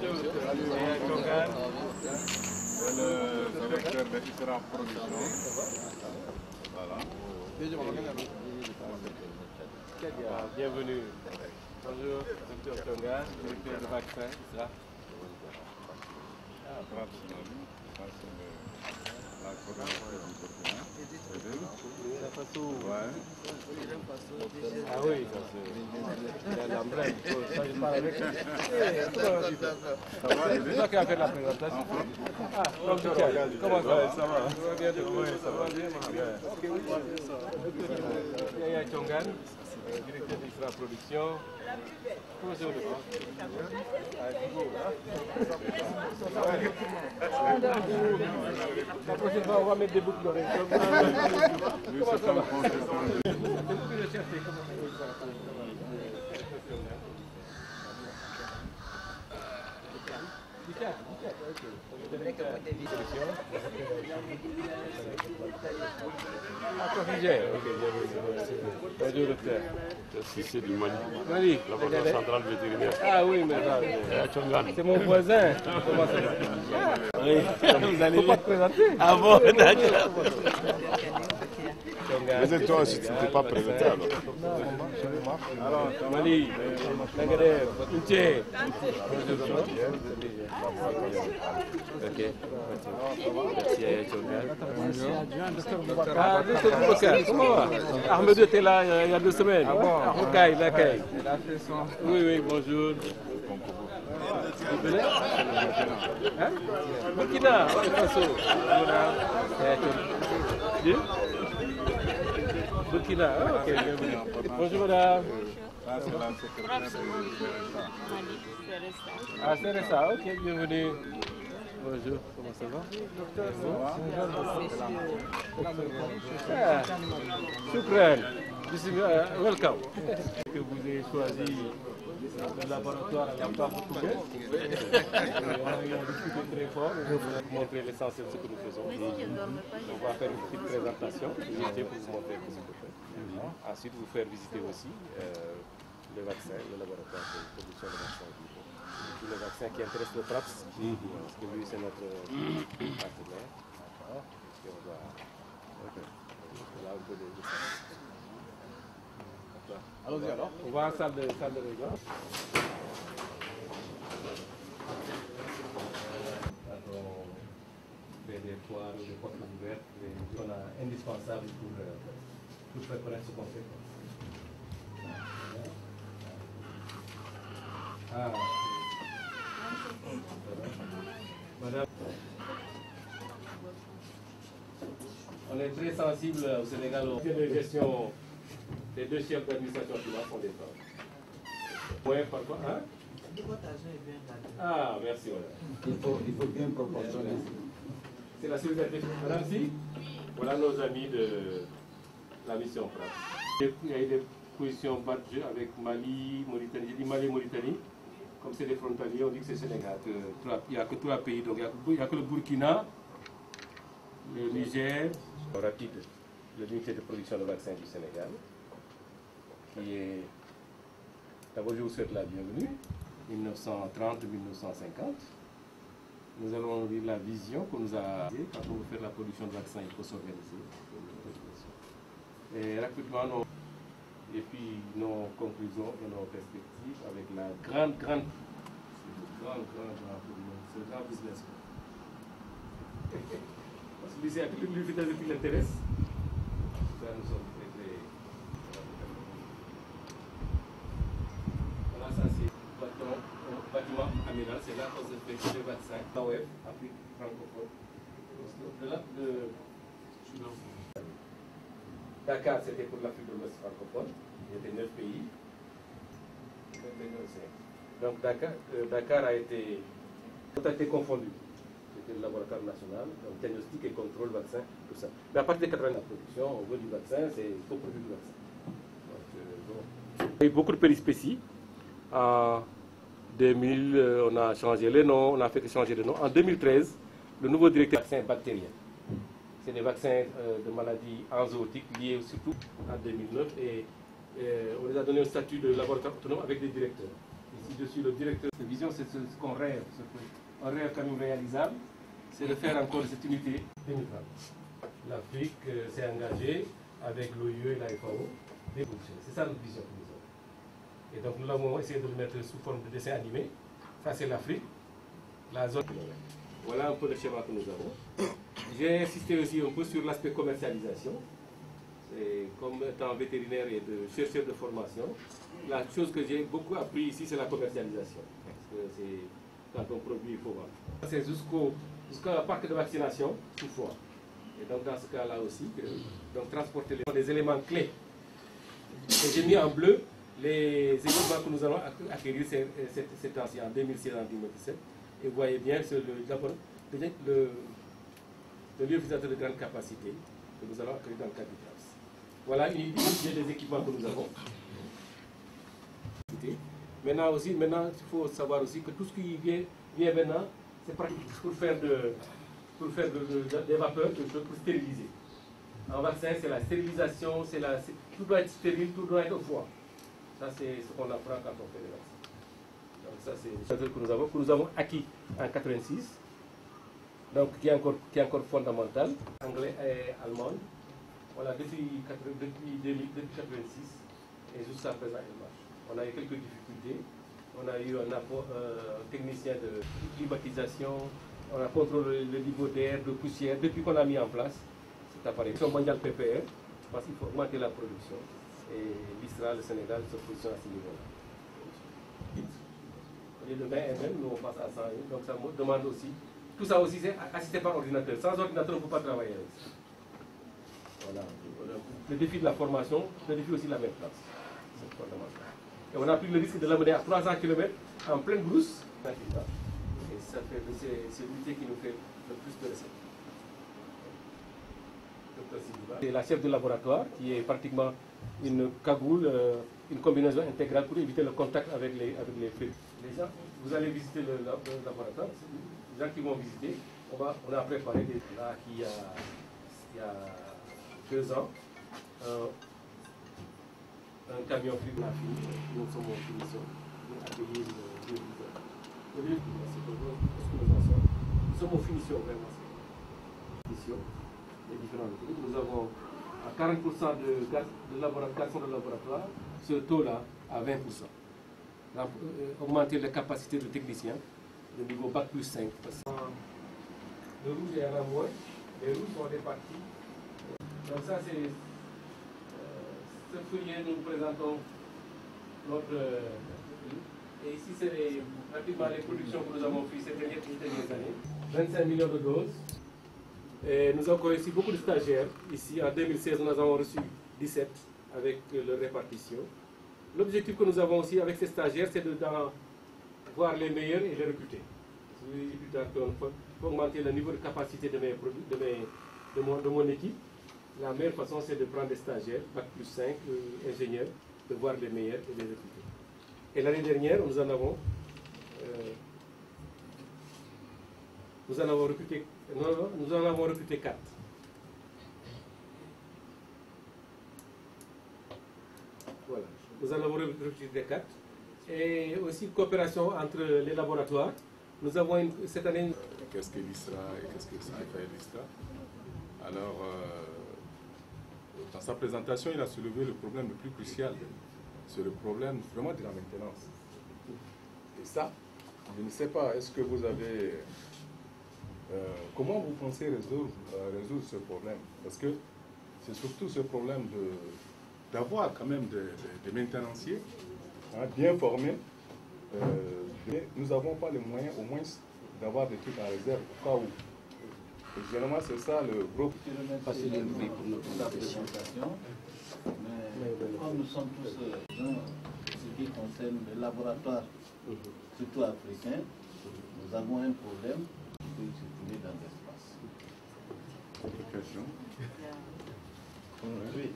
le directeur de Isra Production. Voilà. Bienvenue. Bonjour, Dr Tonga, directeur de vaccin Isra. La coordination du Burkina. Ah oui, ça c'est. Il y a l'emblème. Ça, je parle avec lui. C'est toi qui as fait la présentation. Ah, donc comment ça va? Ça va. Oui, ça va bien. Yaya Chongan, directeur d'Isra Production. Comment c'est la prochaine fois, on va mettre des boucles d'oreilles. Comment ça va? Bonjour docteur. C'est du Mali. Mali. Laboratoire central vétérinaire. Ah oui, mais c'est mon voisin. Comment ça va? Oui. Vous allez pas te présenter? Ah bon, d'accord. Mais toi aussi, tu ne t'es pas présenté alors. Alors, Mali, Tagader, Unche. Ok. Merci Yaya Chongan. Ah, docteur Boubacar, comment va? Ahmed était là il y a 2 semaines. Ah bon? Rocaille, l'accueil. Oui, oui, bonjour. Hein? Burkina, Faso. Burkina, ok, bienvenue. Bonjour madame. Ah, c'est ça, ok, bienvenue. Bonjour, comment ça va? Shukran. Welcome. Que vous ayez choisi le laboratoire à la part portugaise. On a discuté très fort. On va vous montrer l'essentiel de ce que nous faisons. On va faire une petite présentation pour vous montrer ce que fait. Ensuite, vous faire visiter aussi le vaccin, le laboratoire de production de vaccins. Tous les vaccins qui intéressent le TRAPS, parce que lui, c'est notre partenaire. Et on va... Voilà un peu de... Allons-y alors. On va en salle de réunion. Des foires, des portes ouvertes, des zones indispensables pour faire connaître ce qu'on fait. Ah. Madame, on est très sensible au Sénégal aux de gestion des 2 chefs d'administration finale sont des femmes. Oui, parfois, hein? Ah, merci, voilà. Il faut bien proportionner. C'est la solidarité. Madame, si? Voilà nos amis de la mission France. Il y a eu des positions battues avec Mali, Mauritanie. J'ai dit Mali, Mauritanie. Comme c'est des frontaliers, on dit que c'est Sénégal. Il n'y a que 3 pays. Donc il n'y a que le Burkina, le Niger. Rapide, l'unité de production de vaccins du Sénégal. Qui est. D'abord, je vous souhaite la bienvenue. 1930-1950. Nous allons lire la vision qu'on nous a dit. Quand on veut faire la production de vaccins, il faut s'organiser. Et rapidement, et puis nos conclusions et nos perspectives avec la grande c'est le grand business. Parce que c'est l'université qui l'intéresse. Ça, nous sommes très. Voilà, ça c'est bâtiment amiral, c'est là qu'on se fait tous les vaccins. L'AOF, Afrique francophone. Dakar, c'était pour l'Afrique de l'Ouest francophone. Il y avait 9 pays. Donc Dakar a été confondu. C'était le laboratoire national, donc diagnostic et contrôle vaccin, tout ça. Mais à partir de 80 ans de production, on veut du vaccin, c'est faut produire du vaccin. Il y a eu beaucoup de périspéties. En 2000, on a changé les noms, on a fait changer de nom. En 2013, le nouveau directeur des vaccins bactériens. C'est des vaccins de maladies enzootiques liés surtout en 2009 et on les a donné un statut de laboratoire autonome avec des directeurs. Ici, je suis le directeur de vision, c'est ce qu'on rêve. Un rêve quand même réalisable, c'est de faire encore cette unité 2030. L'Afrique s'est engagée avec l'OIE et la FAO. C'est ça notre vision que nous avons. Et donc nous l'avons essayé de le mettre sous forme de dessin animé. Ça c'est l'Afrique, la zone. Voilà un peu le schéma que nous avons. J'ai insisté aussi un peu sur l'aspect commercialisation. Comme étant vétérinaire et de chercheur de formation, la chose que j'ai beaucoup appris ici, c'est la commercialisation. Parce que c'est quand on produit, il faut vendre. C'est jusqu'à parc de vaccination, toutefois. Et donc dans ce cas-là aussi, donc transporter les éléments clés. Et j'ai mis en bleu les équipements que nous allons acquérir ces temps-ci, en 2016 en 2017. Et vous voyez bien, c'est le lyophilisation de grande capacité que nous allons acquérir dans le cadre du TRAPS. Voilà une idée des équipements que nous avons. Maintenant, il faut savoir aussi que tout ce qui vient maintenant, c'est pratique pour faire des vapeurs, pour stériliser. En vaccin, c'est la stérilisation, tout doit être stérile, tout doit être au froid. Ça, c'est ce qu'on apprend quand on fait les vaccins. Donc ça, c'est des choses que nous avons acquis en 86, donc qui est encore fondamental, anglais et allemand. Voilà, depuis 1986 et jusqu'à présent, elle marche. On a eu quelques difficultés. On a eu un technicien de climatisation, on a contrôlé le niveau d'air, de poussière, depuis qu'on a mis en place cet appareil. L'action mondiale PPR, parce qu'il faut augmenter la production. Et l'ISRA, le Sénégal, se positionne à ce niveau-là. Au lieu de 20 ml, nous on passe à 100 ml, donc ça demande aussi. Tout ça aussi, c'est assisté par ordinateur. Sans ordinateur, on ne peut pas travailler avec ça. Voilà. Le défi de la formation, le défi aussi de la même place. C'est fondamental. Et on a pris le risque de l'amener à 300 km en pleine brousse. Et ça fait, c'est l'unité qui nous fait le plus de recettes. C'est la chef de laboratoire qui est pratiquement une cagoule, une combinaison intégrale pour éviter le contact avec les fluides. Les gens, vous allez visiter le laboratoire, les gens qui vont visiter, on a préparé des là il y a 2 ans. Un camion frigo a fini, nous sommes en finition pour accueillir le visiteurs. Nous sommes en finition vraiment. Finition des différents trucs. Nous avons à 40% de garçons de laboratoire, ce taux-là à 20%. Augmenter les capacités de techniciens, le niveau Bac plus 5. Le rouge est à la moins, les rouges sont répartis. Donc ça c'est. Ce feuillet, nous présentons notre. Et ici, c'est pratiquement les productions que nous avons faites ces dernières années. 25 millions de doses. Et nous avons aussi beaucoup de stagiaires. Ici, en 2016, nous avons reçu 17 avec leur répartition. L'objectif que nous avons aussi avec ces stagiaires, c'est de voir les meilleurs et les recruter. Pour augmenter le niveau de capacité de mon équipe. La meilleure façon, c'est de prendre des stagiaires, Bac plus 5, ingénieurs, de voir les meilleurs et les recruter. Et l'année dernière, nous en avons recruté 4. Voilà, nous en avons recruté 4. Et aussi coopération entre les laboratoires. Nous avons cette année... Qu'est-ce que l'ISRA et qu'est-ce que ça fait l'ISRA? Alors, dans sa présentation, il a soulevé le problème le plus crucial. C'est le problème vraiment de la maintenance. Et ça, je ne sais pas, est-ce que vous avez... comment vous pensez résoudre ce problème? Parce que c'est surtout ce problème d'avoir quand même des maintenanciers bien formés. Nous n'avons pas les moyens, au moins, d'avoir des trucs en réserve au cas où. Et généralement, c'est ça le gros. Je ne vais pas passer le bruit pour notre présentation, mais comme nous sommes tous gens, ce qui concerne le laboratoire, surtout africain, nous avons un problème qui peut circuler dans l'espace. Autre question? Oui.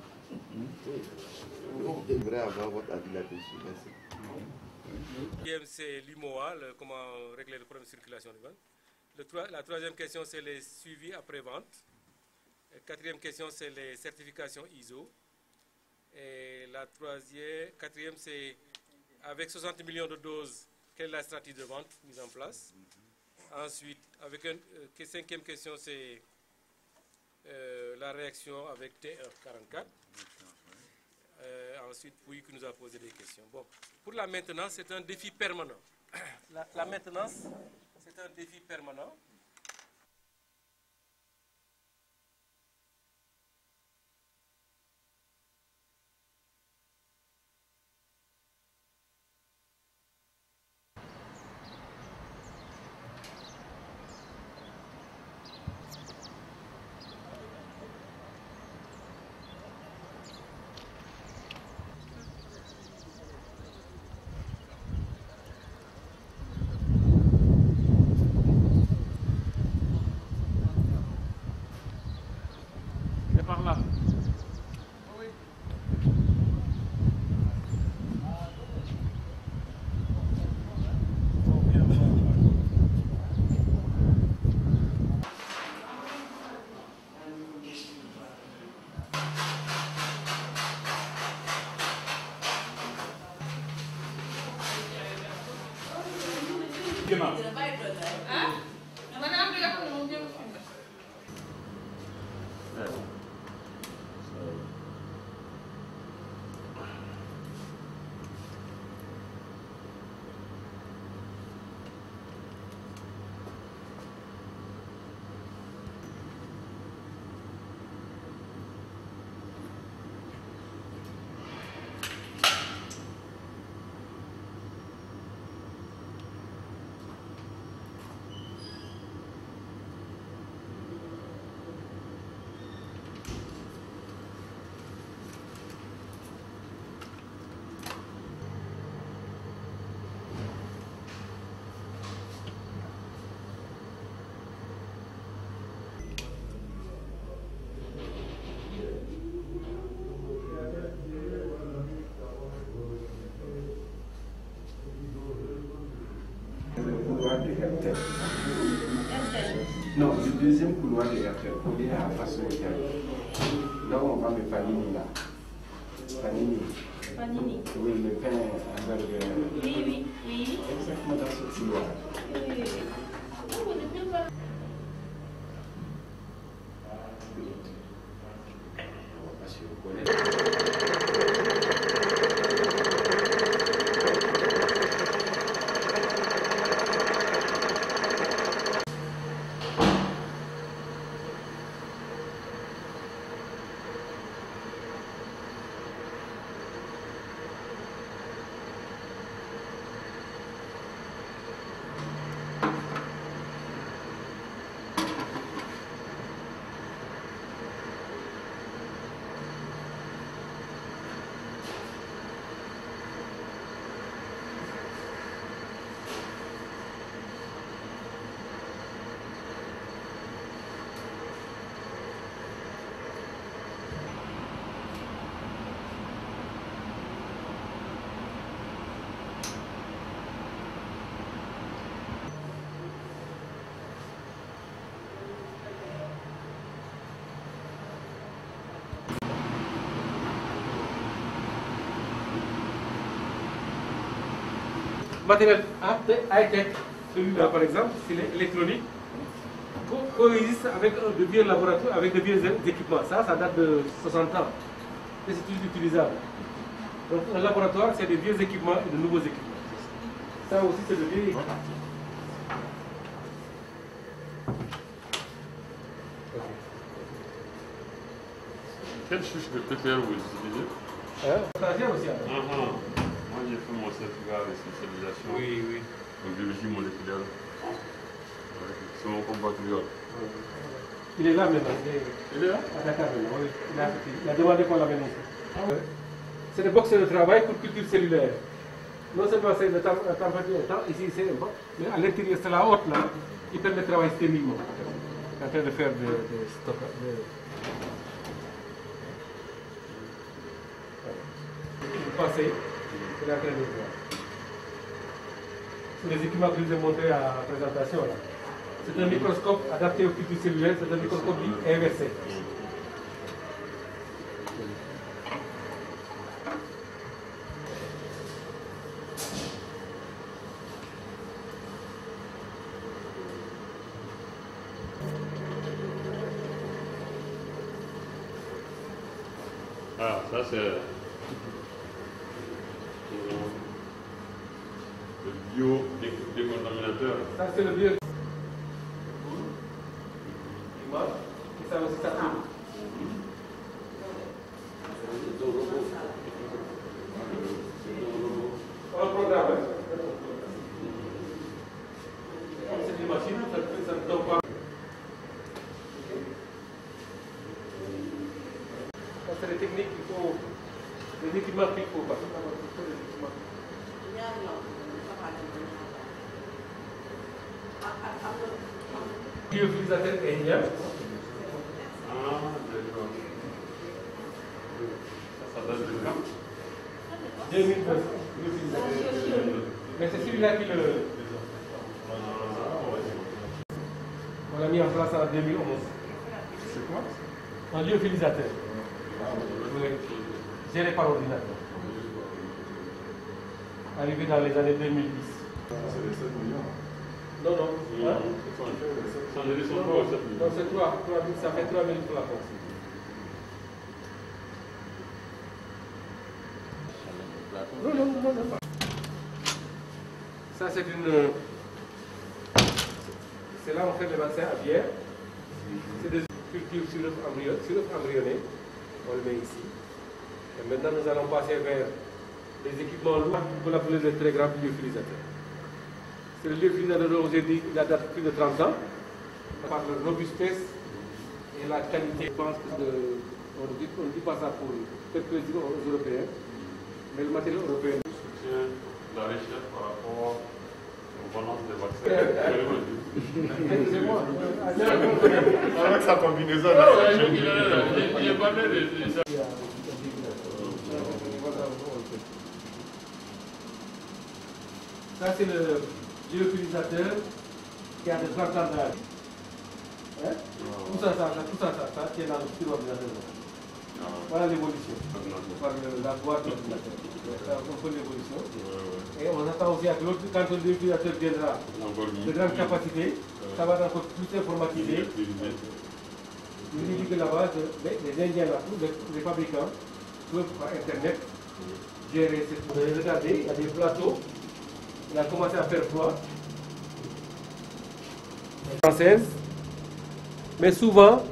Je voudrais avoir votre avis là-dessus. Merci. C'est l'UMOA, comment régler le problème de circulation du vent. La troisième question, c'est les suivis après-vente. La quatrième question, c'est les certifications ISO. Et la quatrième, c'est avec 60 millions de doses, quelle est la stratégie de vente mise en place? Ensuite, avec cinquième question, c'est la réaction avec T144. Ensuite, Pouy qui nous a posé des questions. Bon, pour la maintenance, c'est un défi permanent. La maintenance, c'est un défi permanent. Par là. Oui. Non, le deuxième couloir de RTL, collé à face au hôtel. Là où on va mettre Panini là. Panini. Panini. Oui, le pain avec le... Oui. Exactement dans ce couloir. Oui. Oh, depuis pas. Parce que vous connaissez. Matériel high-tech, celui-là par exemple, c'est l'électronique, coexiste avec de vieux laboratoires, avec de vieux équipements. Ça date de 60 ans. Et c'est toujours utilisable. Donc un laboratoire, c'est de vieux équipements et de nouveaux équipements. Ça aussi, c'est de vieux équipements. Quelle fiche de PPL vous utilisez? Stagiaire aussi. Moi, j'ai fait mon certificat de spécialisation en biologie moléculaire. C'est mon compatriote. Il est là maintenant. Il est là? À Dakar maintenant, oui. Il a demandé qu'on l'amène ici. C'est des boxes de travail pour culture cellulaire. Non seulement c'est le température, ici c'est un peu, mais à l'intérieur c'est la haute là, qui permet de travailler stérilement. En train de faire des stocks. Vous passez, c'est en train de voir. C'est les équipements que je vous ai montrés à la présentation là. C'est un microscope adapté aux cultures cellulaires, c'est un microscope dit inversé. Ah, ça c'est le bio-décontaminateur. Ça c'est le bio. Ça aussi ça tourne. On le programme. C'est une machine, ça ne tombe pas. C'est les techniques qu'il faut, les équipements qu'il faut. L'utilisateur indien. Ah, d'accord. Ça date de quand? 2009. Mais c'est celui-là qui le. On l'a mis en place en 2011. C'est quoi? Un lyophiliseur. Oui. Géré par ordinateur. Arrivé dans les années 2010. C'est les 7 millions. Non, non. Hein? Ça ne descend pas, ça. Non, c'est 3 000, ça fait 3 000 pour la France. Non, non, non, non. Ça, c'est une. C'est là où on fait les vaccins aviaires. C'est des cultures sur embryonnés. On le met ici. Et maintenant, nous allons passer vers les équipements lourds qu'on appelle les très grands lyophilisateurs. C'est le lyophiliseur dont j'ai dit qu'il a daté plus de 30 ans. Par la robustesse et la qualité, je pense que on ne dit pas ça pour peut-être les Européens, mais le matériel européen. Soutient la recherche par rapport aux balances des vaccins. C'est moi. Avec sa combinaison. Il est pas mal de ça. Ça, c'est le lyophiliseur qui a de 30 ans d'âge. Hein? Tout ça qui est dans le petit ordinateur. Voilà l'évolution. Par la boîte d'ordinateur. On fait l'évolution. Et on attend aussi avec l'autre, quand le lyophiliseur viendra de grande capacité, ça va être encore plus informatisé. Il dit que là-bas, les Indiens, là, les fabricants, peuvent par Internet gérer cette. Vous avez regardé, il y a des plateaux. Il a commencé à faire froid. Française. Mais souvent,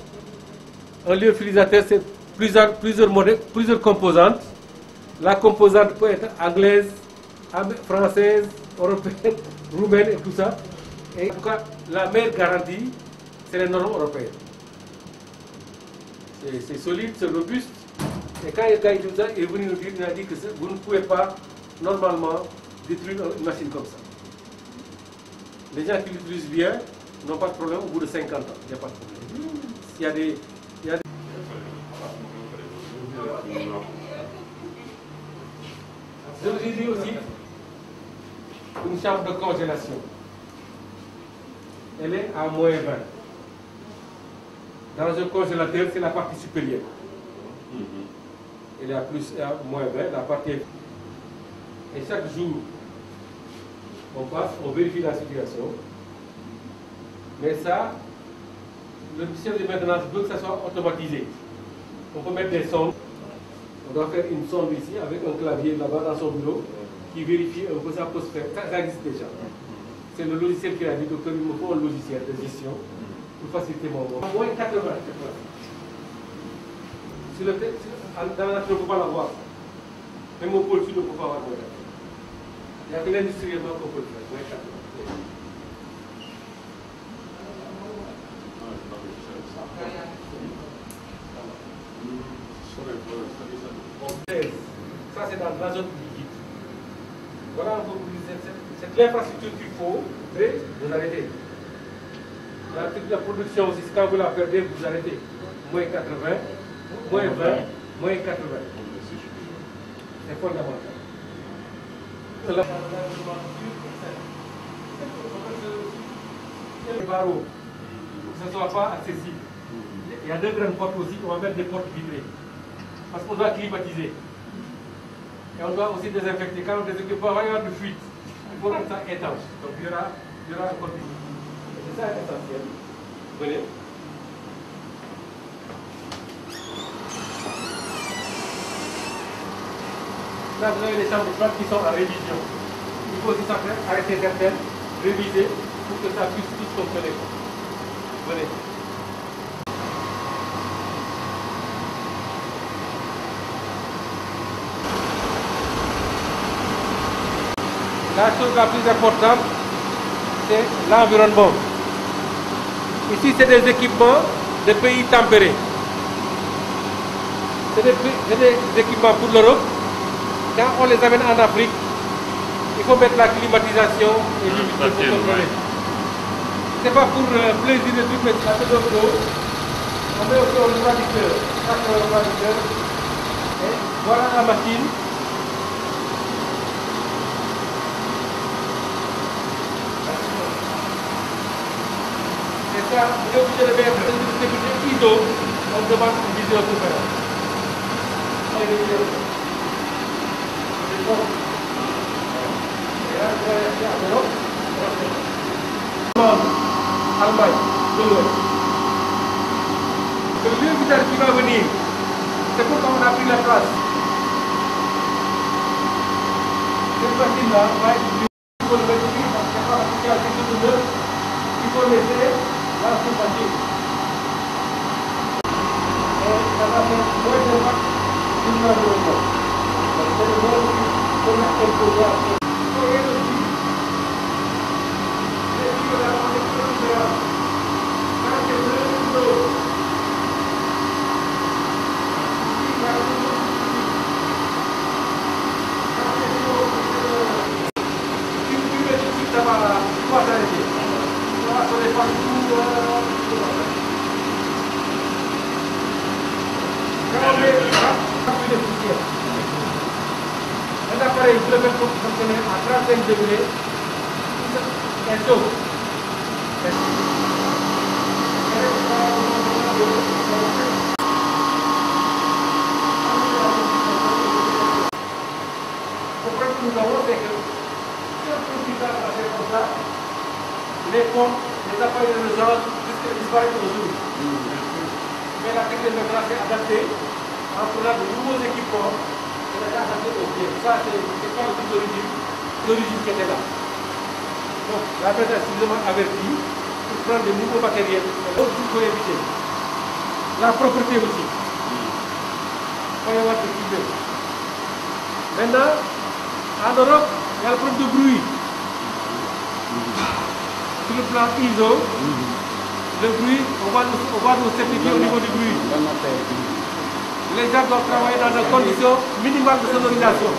un lyophiliseur, c'est plusieurs composantes. La composante peut être anglaise, française, européenne, roumaine et tout ça. Et en tout cas, la meilleure garantie, c'est les normes européennes. C'est solide, c'est robuste. Et quand le gars est venu nous dire, il a dit que vous ne pouvez pas, normalement, détruire une machine comme ça. Les gens qui l'utilisent bien n'ont pas de problème au bout de 50 ans. Il n'y a pas de problème. Il y a des... Je vous ai dit aussi une chambre de congélation. Elle est à moins 20. Dans un congélateur, c'est la partie supérieure. Elle est à moins 20, la partie. Et chaque jour, on passe, on vérifie la situation. Mais ça, le chef de maintenance veut que ça soit automatisé. On peut mettre des sondes. On doit faire une sonde ici avec un clavier là-bas dans son bureau qui vérifie un peu ça peut se faire. Ça existe déjà. C'est le logiciel qui a dit, docteur, il me faut un logiciel de gestion pour faciliter mon monde. Moins 80. Dans la nature, on ne peut pas l'avoir. Même au pôle sud, on ne peut pas avoir moins 80. Il n'y a que l'industriellement qu'on peut le faire. Moins 80. Ça, c'est dans la zone liquide. Voilà un peu c'est l'infrastructure qu'il faut vous arrêtez. La production aussi, quand vous la perdez, vous arrêtez. Moins 80, moins 20, moins 80. C'est fondamental. Les barreaux, que ce ne soit pas accessible. Il y a deux grandes portes aussi, on va mettre des portes vibrées. Parce qu'on doit climatiser. Et on doit aussi désinfecter. Quand on désinfecte, il faut avoir de fuite. Il faut que ça étanche. Donc il y aura un côté. C'est ça l'essentiel. Venez. Là, vous avez des chambres froides qui sont en révision. Il faut aussi arrêter certaines, réviser pour que ça puisse tous fonctionner. Venez. La chose la plus importante, c'est l'environnement. Ici, c'est des équipements de pays tempérés. C'est des équipements pour l'Europe. Quand on les amène en Afrique, il faut mettre la climatisation et l'humidité pour contrôler. Ce n'est pas pour plaisir de tout mettre un peu d'eau. On met aussi au refroidisseur. Et voilà la machine. Et ça, vous êtes obligé de mettre une sécurité ISO. On demande une vidéosurveillance. Allemagne, de l'Ouest. Le vieux village qui va venir, c'est pourquoi on a pris la place. Cette machine-là va être il faut le mettre ici parce qu'il n'y a pas quelque chose de neuf. Il faut laisser l'ancien papier. Et ça va faire moins d'impact sur l'environnement. C'est le monde qu'on a imposé à faire. Et aussi, les filles là, on est très différents. Quand c'est de l'eau, ici, il y a de l'eau. Quand c'est de l'eau, si vous buvez tout de suite, ça va s'arrêter. Ça va sonner partout. Un appareil, vous le faites fonctionner à 35 degrés, et chaud. Le problème que nous avons, c'est que si on produit ça à faire comme ça, les pompes, les appareils de l'urgence risquent de disparaître au jour. Mais la technologie est adaptée en prenant de nouveaux équipements. Ça, c'est pas le but d'origine qui était là. Donc, la presse est suffisamment avertie pour prendre de nouveaux matériels. Donc, il faut éviter. La propreté aussi. Il faut y avoir des problèmes. Maintenant, en Europe, il y a le problème de bruit. Sur le plan ISO, le bruit, on va nous certifier au niveau du bruit. Les gens doivent travailler dans des conditions minimales de sonorisation.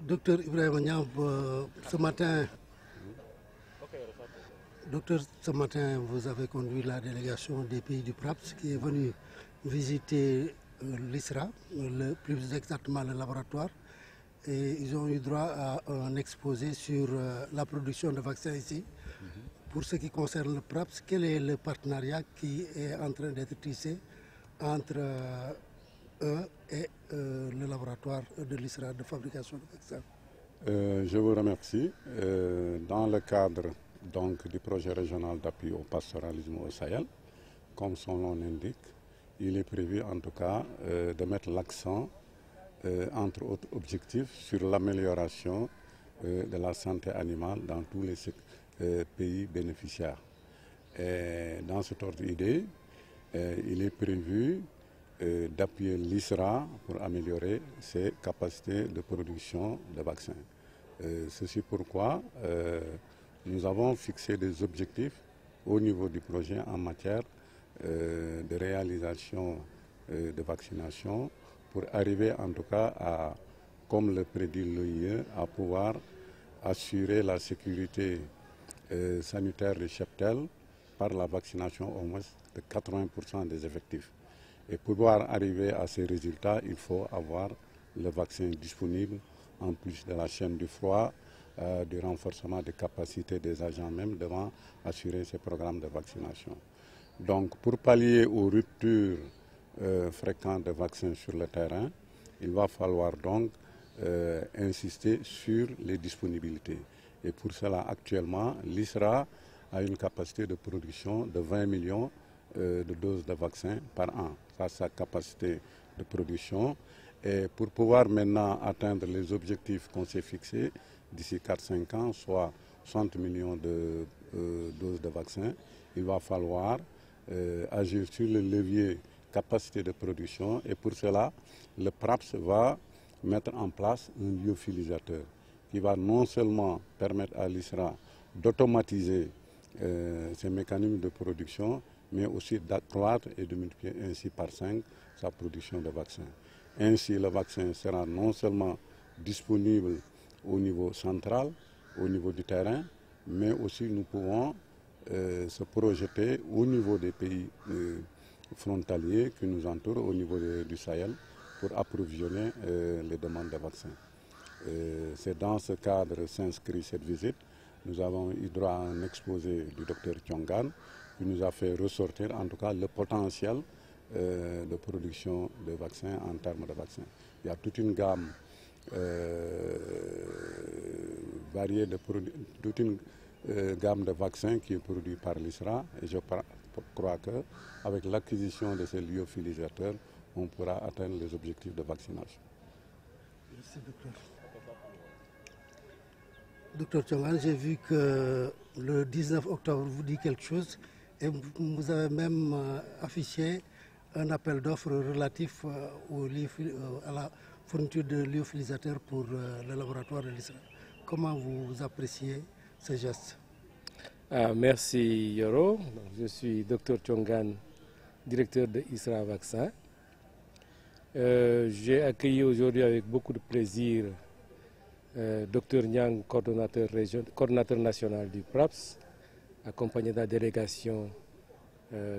Docteur Ibrahima Niang, ce matin, vous avez conduit la délégation des pays du PRAPS qui est venue visiter l'ISRA, plus exactement le laboratoire, et ils ont eu droit à un exposé sur la production de vaccins ici. Pour ce qui concerne le PRAPS, quel est le partenariat qui est en train d'être tissé entre eux et le laboratoire de l'ISRA de fabrication de vaccins? Je vous remercie. Dans le cadre donc, du projet régional d'appui au pastoralisme au Sahel, comme son nom l'indique, il est prévu en tout cas de mettre l'accent, entre autres objectifs, sur l'amélioration de la santé animale dans tous les pays bénéficiaires. Et dans cette ordre d'idée, il est prévu d'appuyer l'ISRA pour améliorer ses capacités de production de vaccins. Ceci pourquoi nous avons fixé des objectifs au niveau du projet en matière de réalisation de vaccination pour arriver en tout cas à, comme le prédit l'OIE, à pouvoir assurer la sécurité sanitaire des cheptels par la vaccination au moins de 80% des effectifs. Et pour pouvoir arriver à ces résultats, il faut avoir le vaccin disponible, en plus de la chaîne du froid, du renforcement des capacités des agents même devant assurer ces programmes de vaccination. Donc pour pallier aux ruptures fréquentes de vaccins sur le terrain, il va falloir donc insister sur les disponibilités. Et pour cela, actuellement, l'ISRA a une capacité de production de 20 millions de doses de vaccins par an. Ça, c'est sa capacité de production. Et pour pouvoir maintenant atteindre les objectifs qu'on s'est fixés d'ici 4-5 ans, soit 60 millions de doses de vaccins, il va falloir agir sur le levier capacité de production. Et pour cela, le PRAPS va mettre en place un lyophilisateur qui va non seulement permettre à l'ISRA d'automatiser ces mécanismes de production, mais aussi d'accroître et de multiplier ainsi par 5 sa production de vaccins. Ainsi, le vaccin sera non seulement disponible au niveau central, au niveau du terrain, mais aussi nous pouvons se projeter au niveau des pays frontaliers qui nous entourent, au niveau du Sahel, pour approvisionner les demandes de vaccins. C'est dans ce cadre s'inscrit cette visite. Nous avons eu droit à un exposé du docteur Tchongan qui nous a fait ressortir en tout cas le potentiel de production de vaccins en termes de vaccins. Il y a toute une gamme variée de produits, toute une gamme de vaccins qui est produite par l'ISRA et je crois qu'avec l'acquisition de ces lyophilisateurs, on pourra atteindre les objectifs de vaccination. Merci, docteur. Docteur Tchongan, j'ai vu que le 19 octobre, vous dites quelque chose et vous avez même affiché un appel d'offres relatif à la fourniture de lyophilisateurs pour le laboratoire de l'ISRA. Comment vous appréciez ce geste? Merci Yoro. Je suis docteur Tchongan, directeur de ISRA Vaccin. J'ai accueilli aujourd'hui avec beaucoup de plaisir Dr Nyang, coordonnateur national du PRAPS, accompagné de la délégation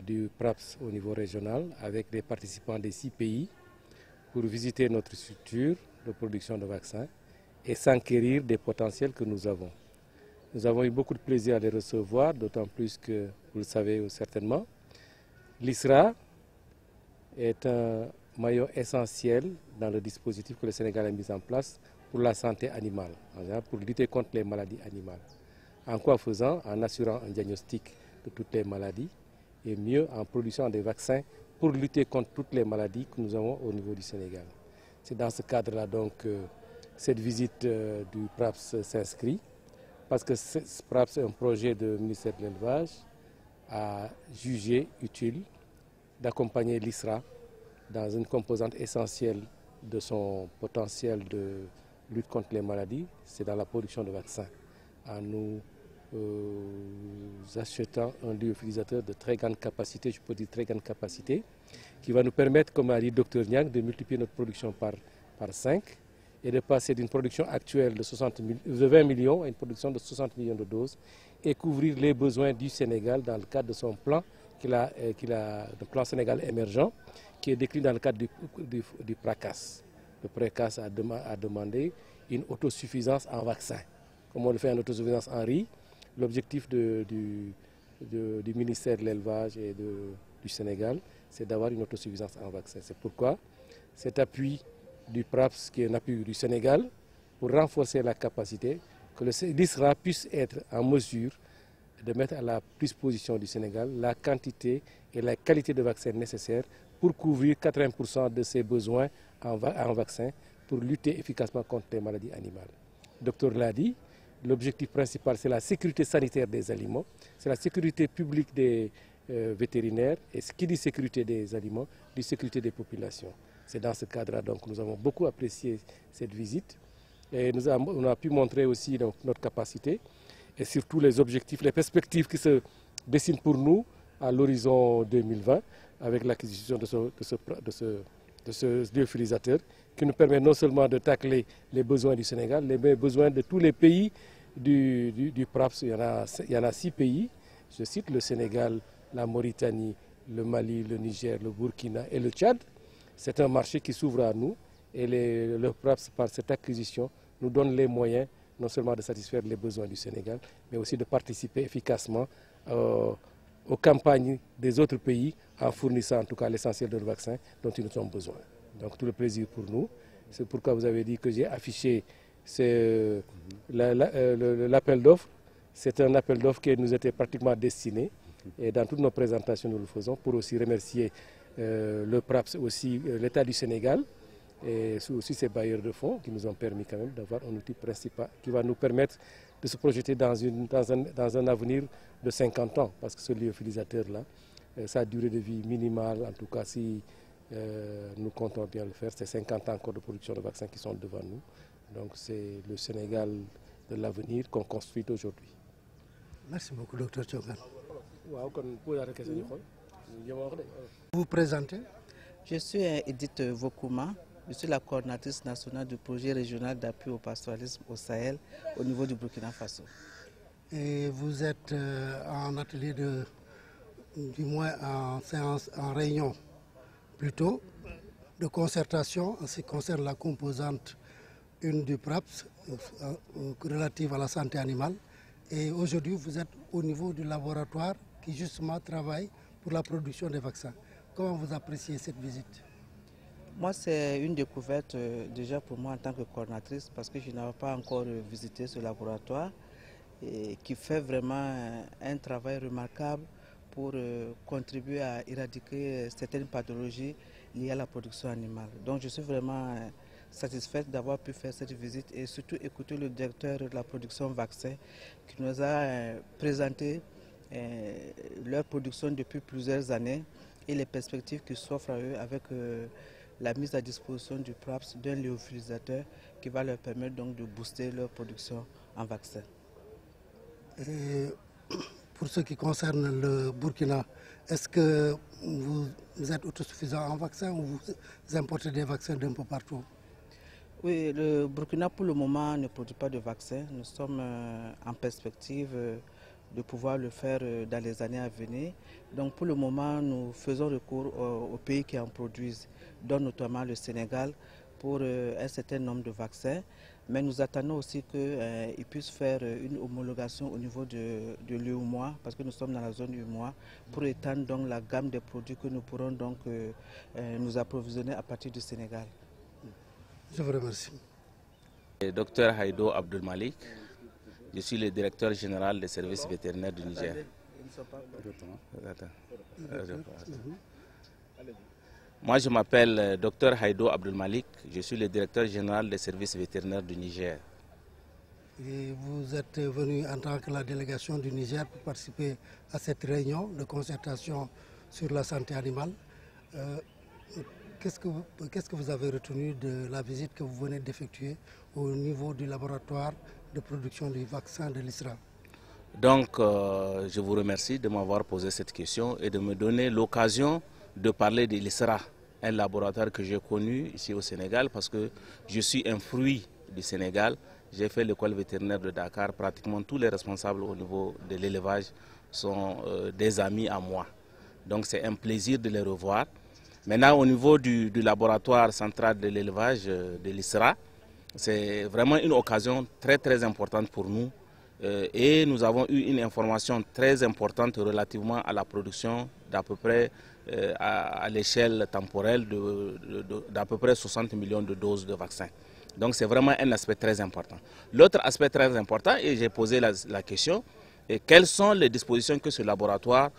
du PRAPS au niveau régional avec des participants des 6 pays pour visiter notre structure de production de vaccins et s'enquérir des potentiels que nous avons. Nous avons eu beaucoup de plaisir à les recevoir, d'autant plus que, vous le savez certainement, l'ISRA est un maillon essentiel dans le dispositif que le Sénégal a mis en place pour la santé animale, pour lutter contre les maladies animales. En quoi faisant? En assurant un diagnostic de toutes les maladies et mieux en produisant des vaccins pour lutter contre toutes les maladies que nous avons au niveau du Sénégal. C'est dans ce cadre-là donc que cette visite du PRAPS s'inscrit, parce que ce PRAPS est un projet du ministère de l'Élevage, a jugé utile d'accompagner l'ISRA dans une composante essentielle de son potentiel de lutte contre les maladies, c'est dans la production de vaccins. En nous achetant un lyophilisateurs de très grande capacité, je peux dire très grande capacité, qui va nous permettre, comme a dit le Dr Nyang, de multiplier notre production par 5 et de passer d'une production actuelle de 20 millions à une production de 60 millions de doses et couvrir les besoins du Sénégal dans le cadre de son plan, le plan Sénégal émergent, qui est décliné dans le cadre du PRACAS. Le PRACAS a demandé une autosuffisance en vaccins. Comme on le fait en autosuffisance en riz, l'objectif du ministère de l'Élevage et du Sénégal, c'est d'avoir une autosuffisance en vaccins. C'est pourquoi cet appui du PRAPS, qui est un appui du Sénégal, pour renforcer la capacité, que l'ISRA puisse être en mesure de mettre à la disposition du Sénégal la quantité et la qualité de vaccins nécessaires pour couvrir 80% de ses besoins en vaccins pour lutter efficacement contre les maladies animales. le docteur l'a dit, l'objectif principal, c'est la sécurité sanitaire des aliments, c'est la sécurité publique des vétérinaires, et ce qui dit sécurité des aliments, dit sécurité des populations. C'est dans ce cadre-là donc nous avons beaucoup apprécié cette visite, et on a pu montrer aussi donc, notre capacité, et surtout les objectifs, les perspectives qui se dessinent pour nous à l'horizon 2020, avec l'acquisition de ce lyophilisateur, qui nous permet non seulement de tacler les besoins du Sénégal, mais les besoins de tous les pays du PRAPS. Il y en a 6 pays, je cite le Sénégal, la Mauritanie, le Mali, le Niger, le Burkina et le Tchad. C'est un marché qui s'ouvre à nous et le PRAPS, par cette acquisition, nous donne les moyens non seulement de satisfaire les besoins du Sénégal, mais aussi de participer efficacement aux campagnes des autres pays en fournissant en tout cas l'essentiel de nos vaccins dont ils ont besoin. Donc tout le plaisir pour nous. C'est pourquoi vous avez dit que j'ai affiché l'appel d'offres. C'est un appel d'offres qui nous était pratiquement destiné. Et dans toutes nos présentations, nous le faisons pour aussi remercier le PRAPS, aussi l'État du Sénégal et aussi ses bailleurs de fonds qui nous ont permis quand même d'avoir un outil principal qui va nous permettre de se projeter dans un avenir de 50 ans. Parce que ce lyophilisateur-là, sa durée de vie minimale, en tout cas si nous comptons bien le faire, c'est 50 ans encore de production de vaccins qui sont devant nous. Donc c'est le Sénégal de l'avenir qu'on construit aujourd'hui. Merci beaucoup, Dr Thiongan. Vous vous présentez? Je suis Edith Vokouma. Je suis la coordinatrice nationale du projet régional d'appui au pastoralisme au Sahel au niveau du Burkina Faso. Et vous êtes en atelier du moins en séance, en réunion plutôt, de concertation en ce qui concerne la composante 1 du PRAPS relative à la santé animale. Et aujourd'hui, vous êtes au niveau du laboratoire qui justement travaille pour la production des vaccins. Comment vous appréciez cette visite? Moi, c'est une découverte déjà pour moi en tant que coordinatrice parce que je n'avais pas encore visité ce laboratoire et qui fait vraiment un travail remarquable pour contribuer à éradiquer certaines pathologies liées à la production animale. Donc je suis vraiment satisfaite d'avoir pu faire cette visite et surtout écouter le directeur de la production vaccin qui nous a présenté leur production depuis plusieurs années et les perspectives qui s'offrent à eux avec la mise à disposition du PRAPS d'un lyophilisateur qui va leur permettre donc de booster leur production en vaccin. Et pour ce qui concerne le Burkina, est-ce que vous êtes autosuffisant en vaccins ou vous importez des vaccins d'un peu partout? Oui, le Burkina pour le moment ne produit pas de vaccins. Nous sommes en perspective de pouvoir le faire dans les années à venir. Donc pour le moment, nous faisons recours aux pays qui en produisent, dont notamment le Sénégal, pour un certain nombre de vaccins. Mais nous attendons aussi qu'ils puissent faire une homologation au niveau de l'UEMOA, parce que nous sommes dans la zone UEMOA, pour étendre donc la gamme des produits que nous pourrons donc nous approvisionner à partir du Sénégal. Je vous remercie. Docteur Haïdo Abdelmalik, je suis le directeur général des services vétérinaires du Niger. Moi, je m'appelle Dr Haïdo Abdelmalik, je suis le directeur général des services vétérinaires du Niger. Et vous êtes venu en tant que la délégation du Niger pour participer à cette réunion de concertation sur la santé animale. Qu'est-ce que vous avez retenu de la visite que vous venez d'effectuer au niveau du laboratoire de production du vaccin de l'ISRA? Donc, je vous remercie de m'avoir posé cette question et de me donner l'occasion de parler de l'ISRA, un laboratoire que j'ai connu ici au Sénégal parce que je suis un fruit du Sénégal. J'ai fait l'école vétérinaire de Dakar. Pratiquement tous les responsables au niveau de l'élevage sont des amis à moi. Donc c'est un plaisir de les revoir. Maintenant, au niveau du laboratoire central de l'élevage de l'ISRA, c'est vraiment une occasion très importante pour nous. Et nous avons eu une information très importante relativement à la production d'à peu près à l'échelle temporelle d'à peu près 60 millions de doses de vaccins. Donc c'est vraiment un aspect très important. L'autre aspect très important, et j'ai posé la question, et quelles sont les dispositions que ce laboratoire